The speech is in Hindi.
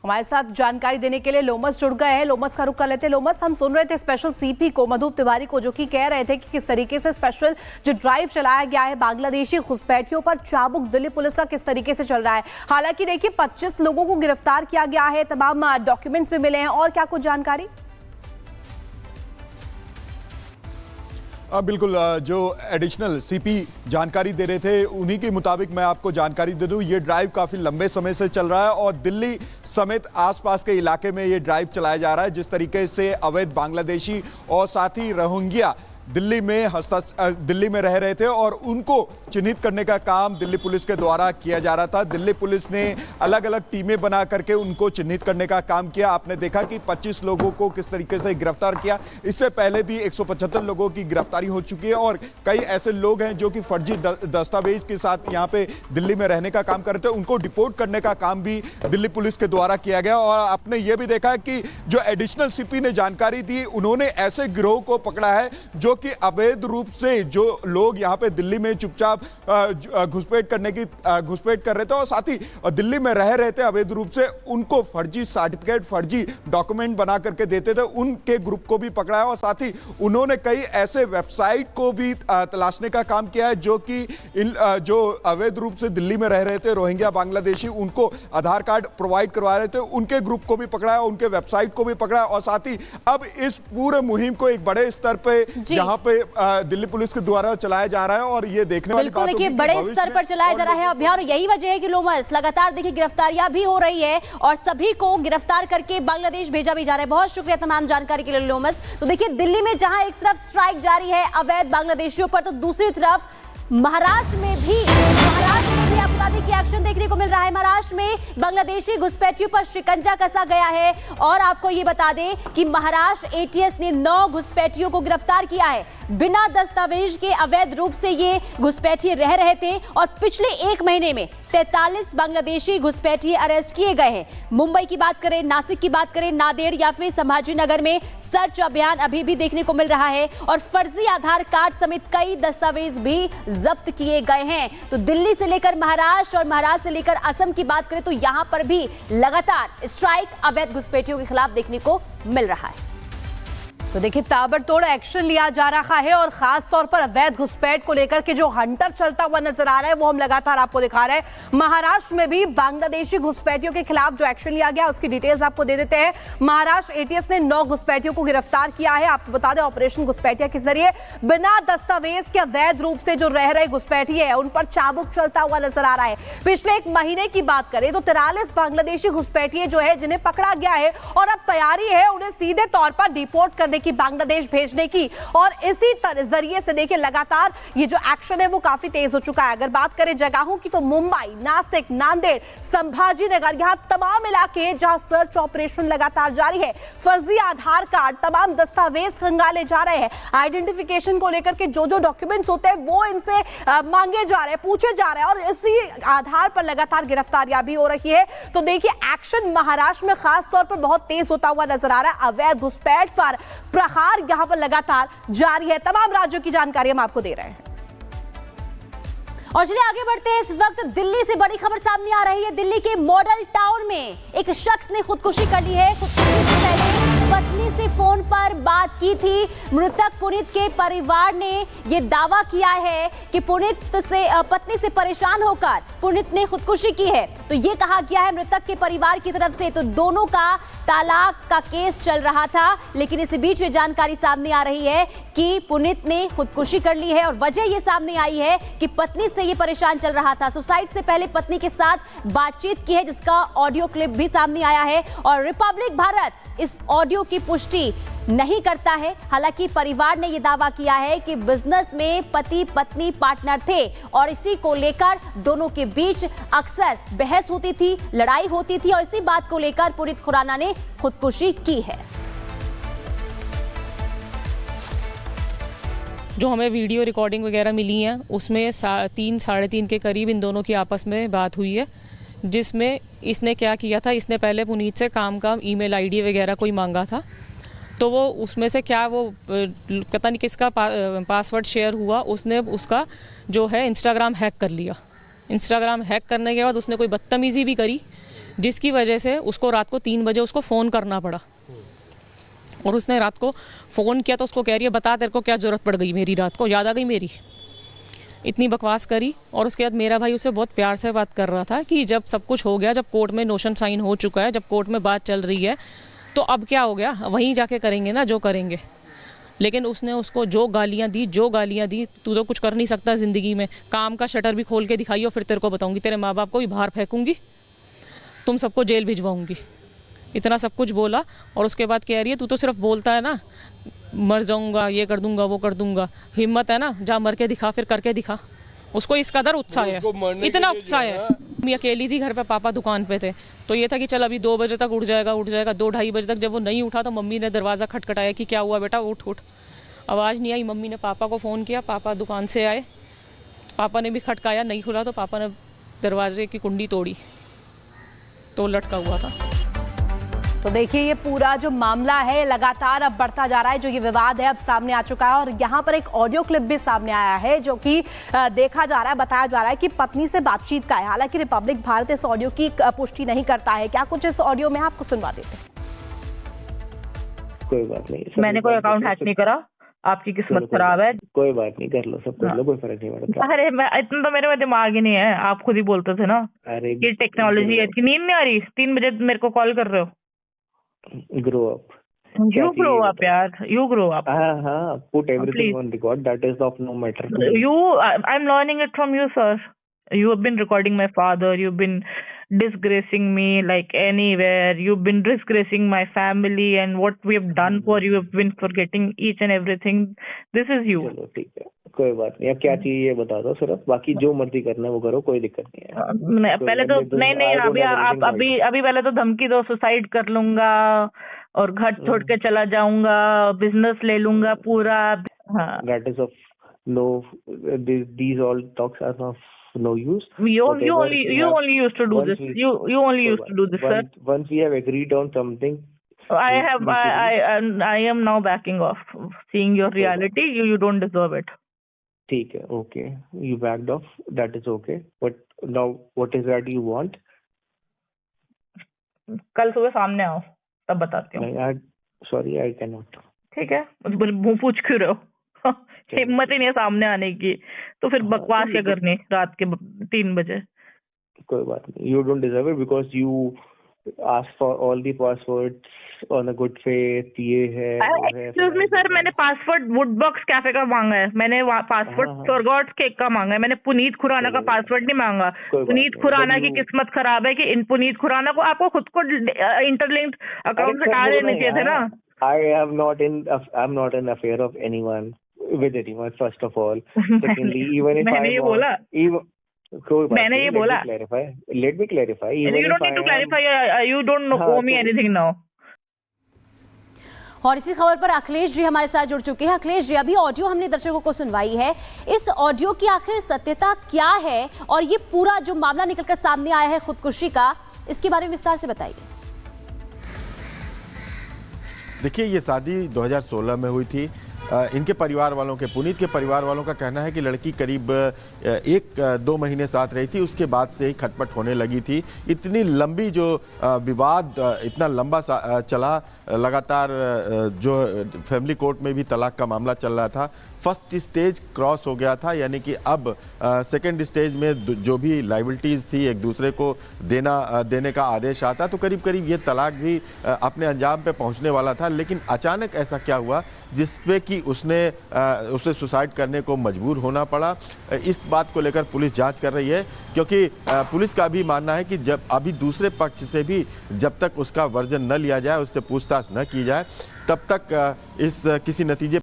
हमारे साथ जानकारी देने के लिए लोमस जुड़ गए हैं। लोमस का रुख कर लेते हैं। लोमस, हम सुन रहे थे स्पेशल सीपी को, मधुप तिवारी को, जो कि कह रहे थे कि किस तरीके से स्पेशल जो ड्राइव चलाया गया है बांग्लादेशी घुसपैठियों पर चाबुक दिल्ली पुलिस का किस तरीके से चल रहा है। हालांकि देखिए 25 लोगों को गिरफ्तार किया गया है, तमाम डॉक्यूमेंट्स भी मिले हैं, और क्या कुछ जानकारी? बिल्कुल, जो एडिशनल सीपी जानकारी दे रहे थे उन्हीं के मुताबिक मैं आपको जानकारी दे दूं। ये ड्राइव काफ़ी लंबे समय से चल रहा है और दिल्ली समेत आसपास के इलाके में ये ड्राइव चलाया जा रहा है। जिस तरीके से अवैध बांग्लादेशी और साथ ही रोहिंग्या दिल्ली में रह रहे थे और उनको चिन्हित करने का काम दिल्ली पुलिस के द्वारा किया जा रहा था। दिल्ली पुलिस ने अलग अलग टीमें बना करके उनको चिन्हित करने का काम किया। आपने देखा कि 25 लोगों को किस तरीके से गिरफ्तार किया। इससे पहले भी 175 लोगों की गिरफ्तारी हो चुकी है और कई ऐसे लोग हैं जो कि फर्जी दस्तावेज के साथ यहाँ पे दिल्ली में रहने का काम कर रहे थे, उनको डिपोर्ट करने का काम भी दिल्ली पुलिस के द्वारा किया गया। और आपने ये भी देखा कि जो एडिशनल सीपी ने जानकारी दी, उन्होंने ऐसे गिरोह को पकड़ा है जो कि अवैध रूप से जो लोग यहाँ पे दिल्ली में चुपचाप घुसपैठ कर रहे थे और साथ ही दिल्ली में रह रहे थे अवैध रूप से, उनको फर्जी सर्टिफिकेट, फर्जी डॉक्यूमेंट बना करके देते थे, उनके ग्रुप को भी पकड़ा है। और साथ ही उन्होंने कई ऐसे वेबसाइट को भी तलाशने का काम किया है जो कि जो अवैध रूप से दिल्ली में रह रहे थे रोहिंग्या बांग्लादेशी, उनको आधार कार्ड प्रोवाइड करवा रहे थे, उनके ग्रुप को भी पकड़ा है, उनके वेबसाइट को भी पकड़ा है। और साथ ही अब इस पूरे मुहिम को एक बड़े स्तर पे यहाँ पे दिल्ली पुलिस के द्वारा चलाया जा रहा है और ये देखने वाली बात देखिए बड़े स्तर पर चलाया जा रहा है अभियान। यही वजह है कि लोमस लगातार देखिए गिरफ्तारियां भी हो रही है और सभी को गिरफ्तार करके बांग्लादेश भेजा भी जा रहा है। बहुत शुक्रिया तमाम जानकारी के लिए लोमस। तो देखिए दिल्ली में जहां एक तरफ स्ट्राइक जारी है अवैध बांग्लादेशियों पर, तो दूसरी तरफ महाराष्ट्र में भी आप बता दें कि एक्शन देखने को मिल रहा है। महाराष्ट्र में बांग्लादेशी घुसपैठियों पर शिकंजा कसा गया है और आपको ये बता दें कि महाराष्ट्र एटीएस ने 9 घुसपैठियों को गिरफ्तार किया है। बिना दस्तावेज के अवैध रूप से ये घुसपैठिए रह रहे थे और पिछले 1 महीने में 43 बांग्लादेशी घुसपैठिए अरेस्ट किए गए हैं। मुंबई की बात करें, नासिक की बात करें, नांदेड़ या फिर संभाजी नगर में सर्च अभियान अभी भी देखने को मिल रहा है और फर्जी आधार कार्ड समेत कई दस्तावेज भी जब्त किए गए हैं। तो दिल्ली से लेकर महाराष्ट्र और महाराष्ट्र से लेकर असम की बात करें तो यहां पर भी लगातार स्ट्राइक अवैध घुसपैठियों के खिलाफ देखने को मिल रहा है। तो देखिए ताबड़तोड़ एक्शन लिया जा रहा है और खास तौर पर अवैध घुसपैठ को लेकर के जो हंटर चलता हुआ नजर आ रहा है वो हम लगातार आपको दिखा रहे हैं। महाराष्ट्र में भी बांग्लादेशी घुसपैठियों के खिलाफ जो एक्शन लिया गया उसकी डिटेल्स आपको दे देते हैं। महाराष्ट्र एटीएस ने 9 घुसपैठियों को गिरफ्तार किया है। आपको बता दें ऑपरेशन घुसपैठिया के जरिए बिना दस्तावेज के अवैध रूप से जो रह रहे घुसपैठिए है उन पर चाबुक चलता हुआ नजर आ रहा है। पिछले 1 महीने की बात करें तो 43 बांग्लादेशी घुसपैठिए जो है जिन्हें पकड़ा गया है और अब तैयारी है उन्हें सीधे तौर पर डिपोर्ट करने की, बांग्लादेश भेजने की। और इसी जरिए से देखिए लगातार ये जो एक्शन है वो काफी तेज हो चुका है। अगर बात करें जगहों की तो मुंबई, नासिक, नांदेड़, संभाजी नगर, यहां तमाम इलाके जहां सर्च ऑपरेशन लगातार जारी है। फर्जी आधार कार्ड, तमाम दस्तावेज खंगाले जा रहे हैं। आइडेंटिफिकेशन को लेकर के जो डॉक्यूमेंट्स होते हैं वो इनसे मांगे जा रहे हैं, पूछे जा रहे हैं और इसी आधार पर लगातार गिरफ्तारियां भी हो रही है। तो देखिए एक्शन महाराष्ट्र में खास तौर पर बहुत तेज होता हुआ नजर आ रहा है। अवैध घुसपैठ पर प्रहार यहां पर लगातार जारी है। तमाम राज्यों की जानकारी हम आपको दे रहे हैं। और चलिए आगे बढ़ते हैं। इस वक्त दिल्ली से बड़ी खबर सामने आ रही है। दिल्ली के मॉडल टाउन में एक शख्स ने खुदकुशी कर ली है। खुदकुशी से पहले पत्नी से फोन पर बात की थी। मृतक पुनीत के परिवार ने यह दावा किया है कि पत्नी से परेशान होकर पुनीत ने खुदकुशी की है। तो यह कहा गया है मृतक के परिवार की तरफ से। तो दोनों का तलाक का केस चल रहा था, लेकिन इसी बीच ये जानकारी सामने आ रही है कि पुनीत ने खुदकुशी कर ली है और वजह यह सामने आई है कि पत्नी से ये परेशान चल रहा था। सुसाइड से पहले पत्नी के साथ बातचीत की है जिसका ऑडियो क्लिप भी सामने आया है और रिपब्लिक भारत इस ऑडियो की पुष्टि नहीं करता है। हालांकि परिवार ने यह दावा किया है कि बिजनेस में पति पत्नी पार्टनर थे और इसी को लेकर दोनों के बीच अक्सर बहस होती थी, लड़ाई होती थी और इसी बात को लेकर पुनीत खुराना ने खुदकुशी की है। जो हमें वीडियो रिकॉर्डिंग वगैरह मिली है उसमें 3 साढ़े 3 के करीब इन दोनों की आपस में बात हुई है, जिसमें इसने क्या किया था, इसने पहले पुनीत से काम का ईमेल आईडी वगैरह कोई मांगा था। तो वो उसमें से क्या वो पता नहीं किसका पासवर्ड शेयर हुआ, उसने उसका जो है इंस्टाग्राम हैक कर लिया। इंस्टाग्राम हैक करने के बाद उसने कोई बदतमीज़ी भी करी जिसकी वजह से उसको रात को 3 बजे उसको फ़ोन करना पड़ा। और उसने रात को फ़ोन किया तो उसको कह रही है बता तेरे को क्या ज़रूरत पड़ गई मेरी, रात को याद आ गई मेरी। इतनी बकवास करी। और उसके बाद मेरा भाई उससे बहुत प्यार से बात कर रहा था कि जब सब कुछ हो गया, जब कोर्ट में नोशन साइन हो चुका है, जब कोर्ट में बात चल रही है, तो अब क्या हो गया, वहीं जाके करेंगे ना जो करेंगे। लेकिन उसने उसको जो गालियाँ दी, तू तो कुछ कर नहीं सकता ज़िंदगी में, काम का शटर भी खोल के दिखाइए, फिर तेरे को बताऊँगी, तेरे माँ बाप को भी बाहर फेंकूँगी, तुम सबको जेल भिजवाऊँगी। इतना सब कुछ बोला। और उसके बाद कह रही है तू तो सिर्फ बोलता है ना, मर जाऊँगा, ये कर दूँगा, वो कर दूँगा, हिम्मत है ना जा मर के दिखा, फिर करके दिखा। उसको इस कदर उत्साह है, इतना उत्साह है। मैं अकेली थी घर पे, पापा दुकान पे थे, तो ये था कि चल अभी 2 बजे तक उठ जाएगा। 2-2:30 बजे तक जब वो नहीं उठा तो मम्मी ने दरवाज़ा खटखटाया कि क्या हुआ बेटा, उठ। आवाज़ नहीं आई। मम्मी ने पापा को फ़ोन किया, पापा दुकान से आए, पापा ने भी खटकाया, नहीं खुला तो पापा ने दरवाजे की कुंडी तोड़ी तो लटका हुआ था। तो देखिए ये पूरा जो मामला है लगातार अब बढ़ता जा रहा है, जो ये विवाद है अब सामने आ चुका है। और यहाँ पर एक ऑडियो क्लिप भी सामने आया है जो कि देखा जा रहा है, बताया जा रहा है कि पत्नी से बातचीत का है। हालांकि रिपब्लिक भारत इस ऑडियो की पुष्टि नहीं करता है। क्या कुछ इस ऑडियो में आपको सुनवा देते हैं। कोई बात नहीं, मैंने कोई अकाउंट हैक नहीं करा, आपकी किस्मत खराब है। कोई बात नहीं, कर लो, सब कर लो, कोई फर्क नहीं पड़ता। अरे मैं इतना तो मेरे में दिमाग ही नहीं है, आप खुद ही बोलते थे ना अरे कि टेक्नोलॉजी है। नींद नहीं आ रही, 3 बजे मेरे को कॉल कर रहे हो। Grow up, you grow up यार, यू ग्रो अप। हाँ, put everything on record, that is of no matter to me. I'm learning it from you, sir. You have been recording my father, you've been disgracing me like anywhere, you've been disgracing my family and what we have done for you, have been forgetting each and everything. This is you. चलो ठीक है, कोई बात नहीं। अब क्या चाहिए ये बता दो सिर्फ, बाकी जो मर्जी करना है वो करो, कोई दिक्कत नहीं है। पहले तो नहीं, अभी पहले तो धमकी दो, सुसाइड कर लूंगा और घर छोड़ के चला जाऊंगा, बिजनेस ले लूंगा पूरा। हाँ, that is of no, these all talks are of no use. You only used to do this. You only used to do this, sir. Once we have agreed on something, I am now backing off. Seeing your reality, you don't deserve it. ठीक है, okay. You backed off. That is okay. But now, what is that you want? कल सुबह सामने आओ, तब बताती हूँ। नहीं, sorry, I cannot. ठीक है, मुँह पूछ क्यों रहे हो? हिम्मत ही नहीं है सामने आने की, तो फिर बकवास क्या करनी रात के 3 बजे। कोई बात नहीं, you don't deserve it because you asked for all the passwords on a good faith. ये है, एक्सक्यूज मी सर, मैंने पासवर्ड वुडबॉक्स कैफे का मांगा है, मैंने पासवर्ड फॉरगॉट केक का मांगा है, मैंने पुनीत खुराना का पासवर्ड नहीं मांगा। पुनीत खुराना की किस्मत खराब है कि इन पुनीत खुराना को आपको खुद को इंटरलिंक्ड अकाउंट हटा देने चाहिए थे ना। I'm not in affair of anyone with anyone, first of all. Secondly, even if मैंने ये बोला, मैंने ये बोला, let me clarify. You don't need to clarify. You don't owe me anything now. और इसी खबर पर अखिलेश जी हमारे साथ जुड़ चुके हैं। अखिलेश जी, अभी ऑडियो हमने दर्शकों को सुनवाई है, इस ऑडियो की आखिर सत्यता क्या है और ये पूरा जो मामला निकलकर सामने आया है खुदकुशी का, इसके बारे में विस्तार से बताइए। देखिए, ये शादी 2016 में हुई थी। इनके परिवार वालों के, पुनीत के परिवार वालों का कहना है कि लड़की करीब 1-2 महीने साथ रही थी, उसके बाद से ही खटपट होने लगी थी। इतनी लंबी जो विवाद इतना लंबा चला, लगातार जो फैमिली कोर्ट में भी तलाक का मामला चल रहा था, फर्स्ट स्टेज क्रॉस हो गया था, यानी कि अब सेकंड स्टेज में जो भी लाइबिलिटीज़ थी एक दूसरे को देने का आदेश आता, तो करीब करीब ये तलाक भी अपने अंजाम पे पहुंचने वाला था। लेकिन अचानक ऐसा क्या हुआ जिसपे कि उसे सुसाइड करने को मजबूर होना पड़ा। इस बात को लेकर पुलिस जांच कर रही है, क्योंकि पुलिस का भी मानना है कि जब अभी दूसरे पक्ष से भी जब तक उसका वर्जन न लिया जाए, उससे पूछताछ न की जाए, तब तक इस किसी नतीजे